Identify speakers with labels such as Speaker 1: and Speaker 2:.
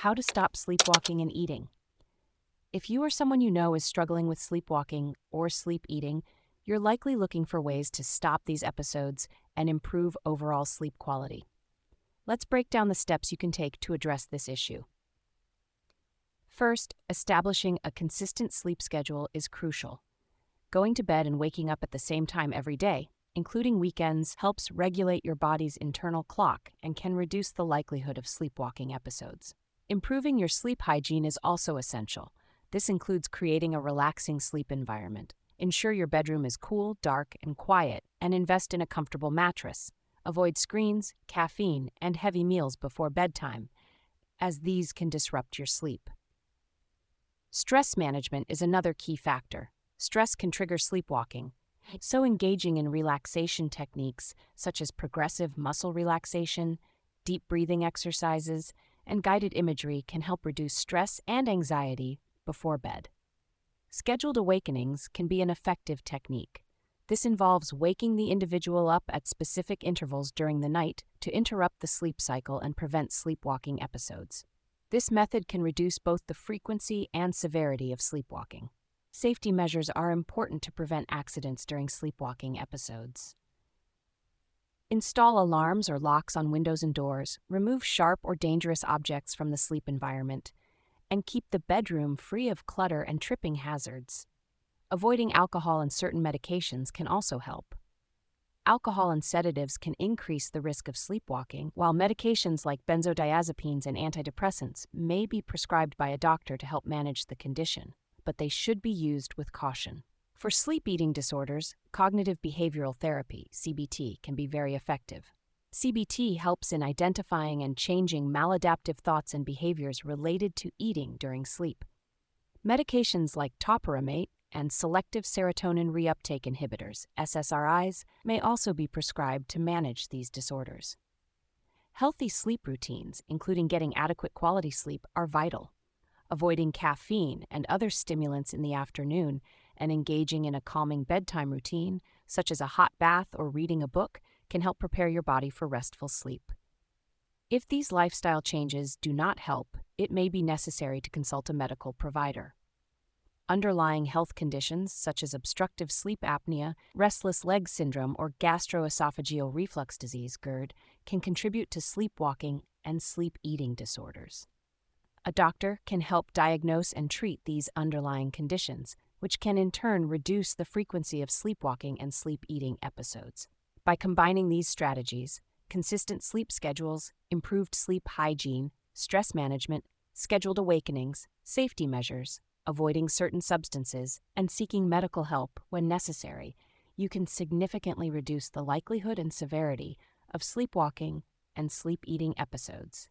Speaker 1: How to stop sleepwalking and eating. If you or someone you know is struggling with sleepwalking or sleep eating, you're likely looking for ways to stop these episodes and improve overall sleep quality. Let's break down the steps you can take to address this issue. First, establishing a consistent sleep schedule is crucial. Going to bed and waking up at the same time every day, including weekends, helps regulate your body's internal clock and can reduce the likelihood of sleepwalking episodes. Improving your sleep hygiene is also essential. This includes creating a relaxing sleep environment. Ensure your bedroom is cool, dark, and quiet, and invest in a comfortable mattress. Avoid screens, caffeine, and heavy meals before bedtime, as these can disrupt your sleep. Stress management is another key factor. Stress can trigger sleepwalking, so engaging in relaxation techniques such as progressive muscle relaxation, deep breathing exercises, and guided imagery can help reduce stress and anxiety before bed. Scheduled awakenings can be an effective technique. This involves waking the individual up at specific intervals during the night to interrupt the sleep cycle and prevent sleepwalking episodes. This method can reduce both the frequency and severity of sleepwalking. Safety measures are important to prevent accidents during sleepwalking episodes. Install alarms or locks on windows and doors, remove sharp or dangerous objects from the sleep environment, and keep the bedroom free of clutter and tripping hazards. Avoiding alcohol and certain medications can also help. Alcohol and sedatives can increase the risk of sleepwalking, while medications like benzodiazepines and antidepressants may be prescribed by a doctor to help manage the condition, but they should be used with caution. For sleep eating disorders, cognitive behavioral therapy, CBT, can be very effective. CBT helps in identifying and changing maladaptive thoughts and behaviors related to eating during sleep. Medications like topiramate and selective serotonin reuptake inhibitors, SSRIs, may also be prescribed to manage these disorders. Healthy sleep routines, including getting adequate quality sleep, are vital. Avoiding caffeine and other stimulants in the afternoon and engaging in a calming bedtime routine, such as a hot bath or reading a book, can help prepare your body for restful sleep. If these lifestyle changes do not help, it may be necessary to consult a medical provider. Underlying health conditions such as obstructive sleep apnea, restless leg syndrome, or gastroesophageal reflux disease, GERD, can contribute to sleepwalking and sleep eating disorders. A doctor can help diagnose and treat these underlying conditions, which can in turn reduce the frequency of sleepwalking and sleep eating episodes. By combining these strategies, consistent sleep schedules, improved sleep hygiene, stress management, scheduled awakenings, safety measures, avoiding certain substances, and seeking medical help when necessary, you can significantly reduce the likelihood and severity of sleepwalking and sleep eating episodes.